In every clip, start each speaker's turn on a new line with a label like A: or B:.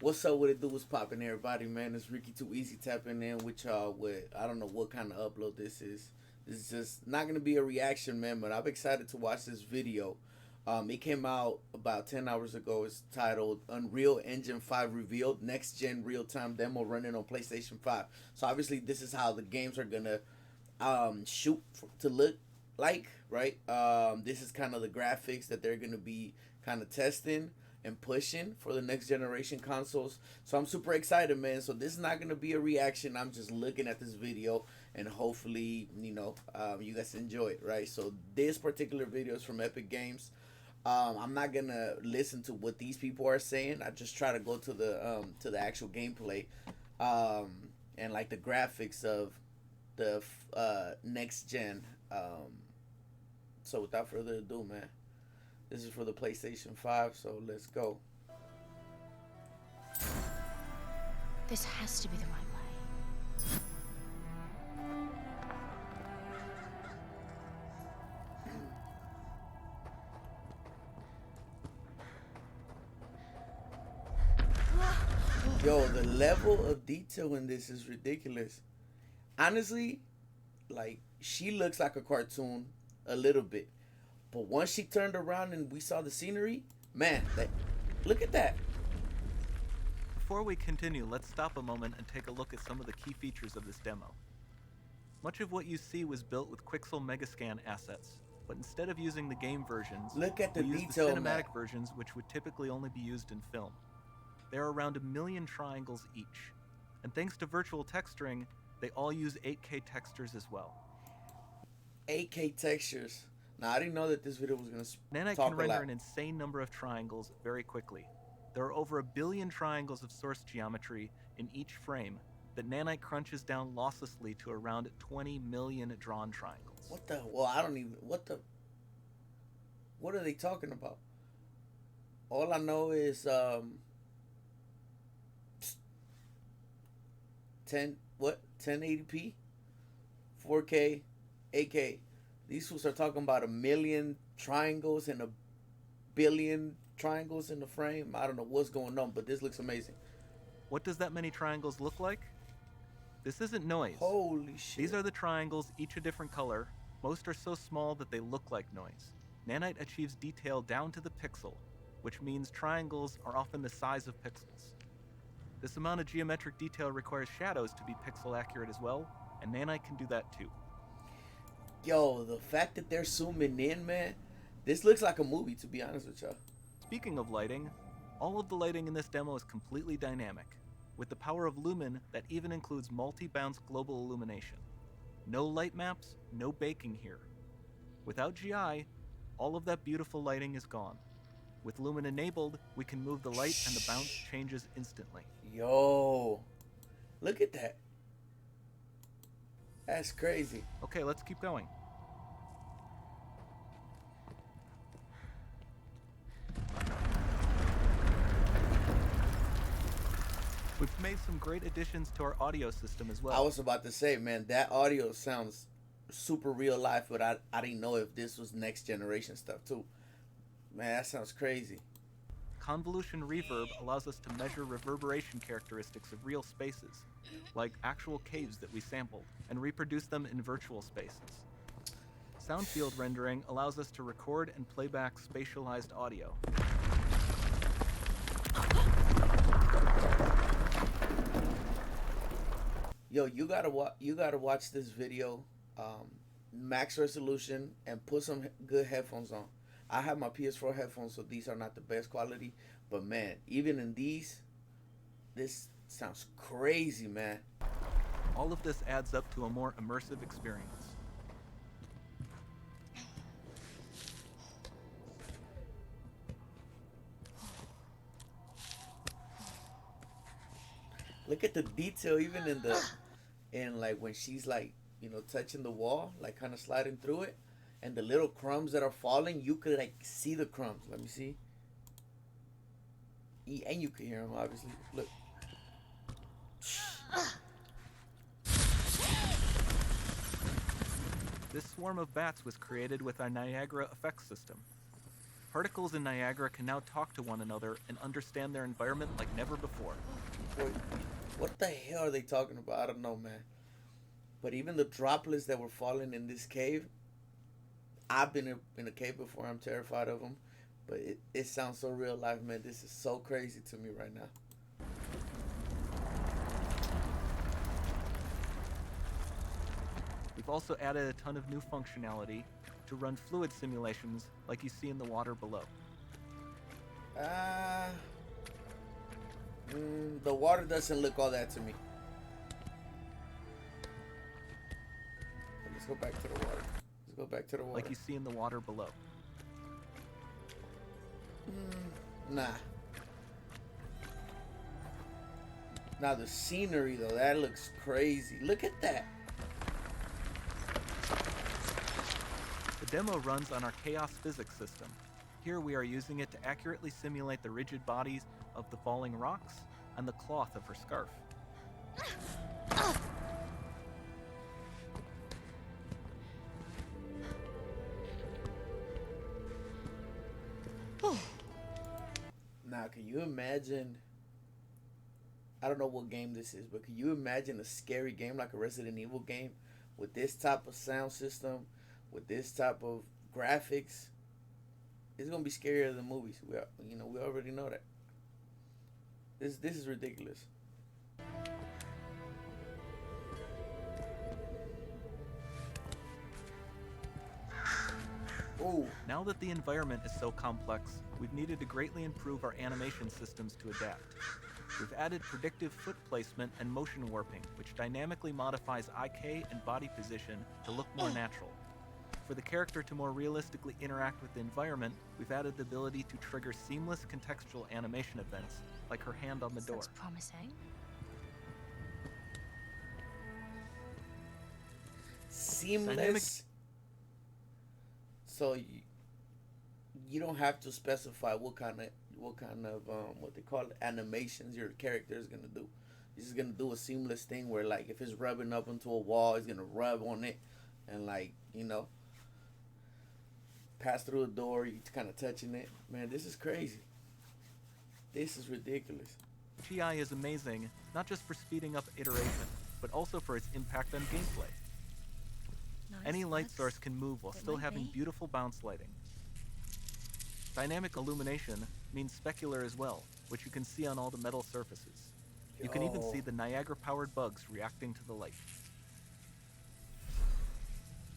A: What's up? What it do? What's poppin', everybody? Man, it's Ricky TooEasy tapping in with y'all. With I don't know what kind of upload this is. This is just not gonna be a reaction, man. But I'm excited to watch this video. It came out about 10 hours ago. It's titled "Unreal Engine 5 Revealed: Next Gen Real Time Demo Running on PlayStation 5." So obviously, this is how the games are gonna shoot to look like, right? This is kind of the graphics that they're gonna be kind of testing and pushing for the next generation consoles. So I'm super excited, man. So this is not gonna be a reaction. I'm just looking at this video and hopefully, you guys enjoy it, right? So this particular video is from Epic Games. I'm not gonna listen to what these people are saying. I just try to go to the actual gameplay, and like the graphics of the next gen. So without further ado, man, this is for the PlayStation 5. So let's go.
B: This has to be the right way.
A: Yo, the level of detail in this is ridiculous. Honestly, like she looks like a cartoon a little bit, but once she turned around and we saw the scenery, man, like, look at that.
C: Before we continue, let's stop a moment and take a look at some of the key features of this demo. Much of what you see was built with Quixel Megascan assets, but instead of using the game versions,
A: Look at the
C: we used the
A: detail,
C: cinematic
A: man.
C: versions, which would typically only be used in film. There are around 1 million triangles each, and thanks to virtual texturing, they all use 8K textures as well.
A: 8K textures. Now I didn't know that this video was gonna
C: Nanite
A: talk
C: can
A: a
C: render
A: lot.
C: an insane number of triangles very quickly. There are over 1 billion triangles of source geometry in each frame that Nanite crunches down losslessly to around 20 million drawn triangles.
A: What the? Well, I don't even. What the? What are they talking about? All I know is 1080p, 4K, 8K. These fools are talking about 1 million triangles and 1 billion triangles in the frame. I don't know what's going on, but this looks amazing.
C: What does that many triangles look like? This isn't noise.
A: Holy shit.
C: These are the triangles, each a different color. Most are so small that they look like noise. Nanite achieves detail down to the pixel, which means triangles are often the size of pixels. This amount of geometric detail requires shadows to be pixel accurate as well, and Nanite can do that too.
A: Yo, the fact that they're zooming in, man, this looks like a movie, to be honest with y'all.
C: Speaking of lighting, all of the lighting in this demo is completely dynamic, with the power of Lumen that even includes multi-bounce global illumination. No light maps, no baking here. Without GI, all of that beautiful lighting is gone. With Lumen enabled, we can move the light and the bounce changes instantly.
A: Yo, look at that. That's crazy.
C: Okay, let's keep going. We've made some great additions to our audio system as well.
A: I was about to say, man, that audio sounds super real life, but I didn't know if this was next generation stuff too. Man, that sounds crazy.
C: Convolution reverb allows us to measure reverberation characteristics of real spaces, like actual caves that we sampled, and reproduce them in virtual spaces. Sound field rendering allows us to record and play back spatialized audio.
A: Yo, you gotta watch this video, max resolution, and put some good headphones on. I have my PS4 headphones, so these are not the best quality, but man, even in these, this sounds crazy, man.
C: All of this adds up to a more immersive experience.
A: Look at the detail, even in like when she's like, touching the wall, like kind of sliding through it, and the little crumbs that are falling, you could like see the crumbs. Let me see. And you can hear them, obviously. Look.
C: This swarm of bats was created with our Niagara effects system. Particles in Niagara can now talk to one another and understand their environment like never before.
A: Boy, what the hell are they talking about? I don't know, man. But even the droplets that were falling in this cave, I've been in a cave before. I'm terrified of them. But it sounds so real life, man. This is so crazy to me right now.
C: We've also added a ton of new functionality to run fluid simulations like you see in the water below.
A: The water doesn't look all that to me. Let's go back to the water. Let's go back to the water.
C: Like you see in the water below.
A: Nah. Now the scenery though, that looks crazy. Look at that.
C: The demo runs on our chaos physics system. Here we are using it to accurately simulate the rigid bodies of the falling rocks and the cloth of her scarf.
A: Now, can you imagine? I don't know what game this is, but can you imagine a scary game like a Resident Evil game with this type of sound system, with this type of graphics? It's gonna be scarier than movies. We already know that. This is ridiculous. Ooh.
C: Now that the environment is so complex, we've needed to greatly improve our animation systems to adapt. We've added predictive foot placement and motion warping, which dynamically modifies IK and body position to look more natural. For the character to more realistically interact with the environment, we've added the ability to trigger seamless contextual animation events, like her hand on the door.
B: That's promising.
A: Seamless. So you don't have to specify what kind of what they call it, animations your character is gonna do. He's just gonna do a seamless thing where, like, if it's rubbing up into a wall, he's gonna rub on it and, like, pass through a door, you kind of touching it. Man, this is crazy. This is ridiculous.
C: GI is amazing, not just for speeding up iteration, but also for its impact on gameplay.
B: Nice.
C: Any light source can move while still having beautiful bounce lighting. Dynamic illumination means specular as well, which you can see on all the metal surfaces. You can even see the Niagara-powered bugs reacting to the light.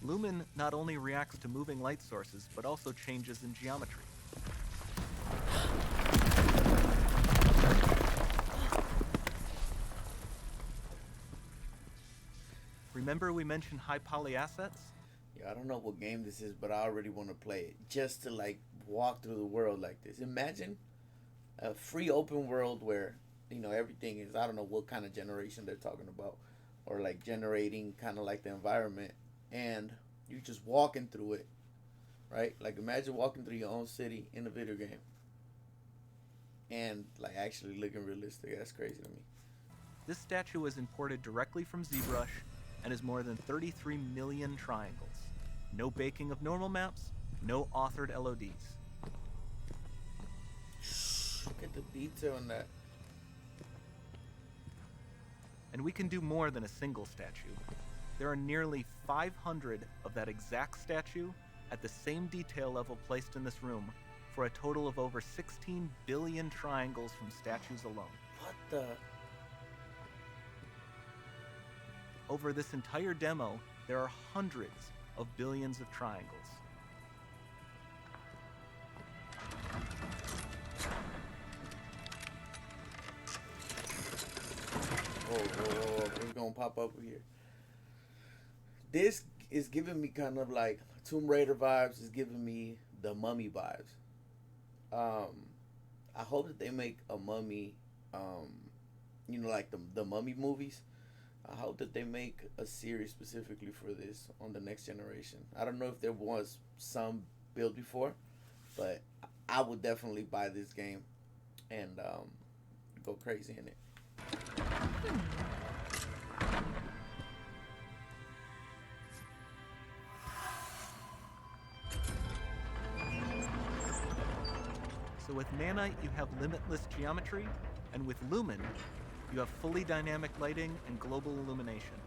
C: Lumen not only reacts to moving light sources, but also changes in geometry. Remember we mentioned high poly assets?
A: Yeah, I don't know what game this is, but I already want to play it just to, like, walk through the world like this. Imagine a free open world where, everything is, I don't know what kind of generation they're talking about, or like generating kind of like the environment, and you're just walking through it, right? Like, imagine walking through your own city in a video game and, like, actually looking realistic. That's crazy to me.
C: This statue was imported directly from ZBrush and is more than 33 million triangles. No baking of normal maps, no authored LODs.
A: Look at the detail in that.
C: And we can do more than a single statue. There are nearly 500 of that exact statue at the same detail level placed in this room, for a total of over 16 billion triangles from statues alone.
A: What the?
C: Over this entire demo, there are hundreds of billions of triangles.
A: Whoa, what's gonna pop up here? This is giving me kind of like Tomb Raider vibes. It's giving me the Mummy vibes. I hope that they make a Mummy, like the Mummy movies. I hope that they make a series specifically for this on the next generation. I don't know if there was some built before, but I would definitely buy this game and go crazy in it.
C: So with Nanite, you have limitless geometry, and with Lumen, you have fully dynamic lighting and global illumination,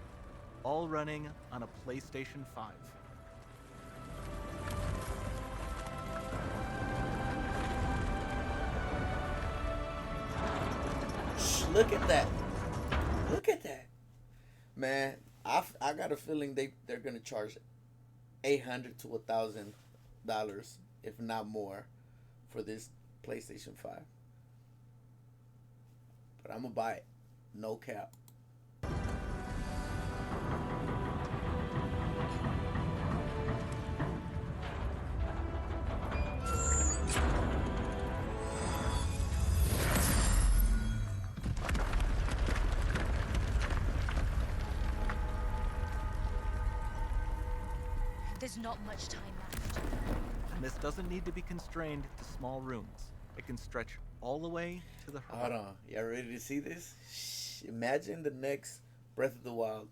C: all running on a PlayStation 5.
A: Look at that. Look at that. Man, I got a feeling they're gonna charge $800 to $1,000, if not more, for this PlayStation 5. But I'm gonna buy it. No cap.
B: There's not much time left.
C: And this doesn't need to be constrained to small rooms. It can stretch all the way to the
A: Hold
C: horizon.
A: on. Y'all ready to see this? Shh. Imagine the next Breath of the Wild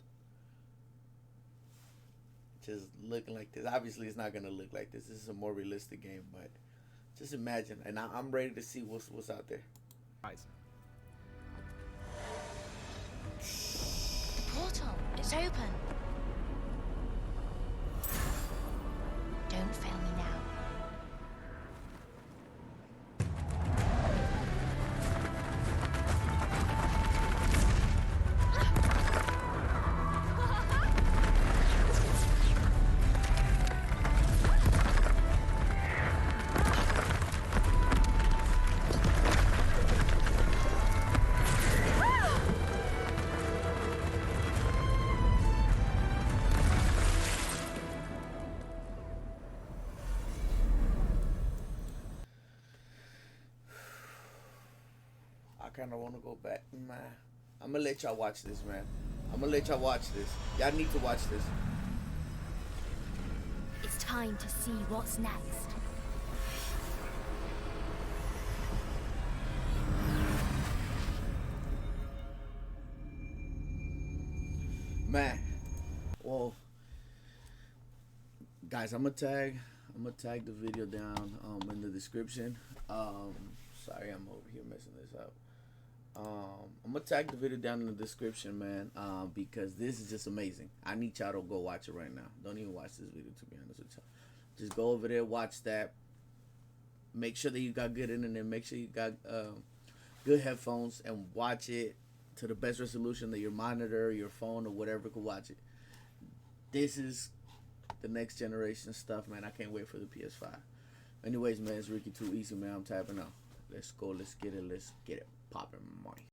A: just looking like this. Obviously, it's not gonna look like this. This is a more realistic game, but just imagine. And I'm ready to see what's out there.
B: The portal, it's open. Don't fail me now.
A: I kind of want to go back. Man, I'm gonna let y'all watch this, man. I'm gonna let y'all watch this. Y'all need to watch this.
B: It's time to see what's next.
A: Man, well, guys, I'm gonna tag the video down in the description. Sorry, I'm over here messing this up. I'm gonna tag the video down in the description, man, because this is just amazing. I need y'all to go watch it right now. Don't even watch this video, to be honest with y'all. Just go over there, watch that. Make sure that you got good internet. Make sure you got good headphones, and watch it to the best resolution that your monitor, your phone, or whatever could watch it. This is the next generation stuff, man. I can't wait for the PS5. Anyways, man, it's Ricky TooEasy, man. I'm tapping out. Let's go. Let's get it. Let's get it popping, money.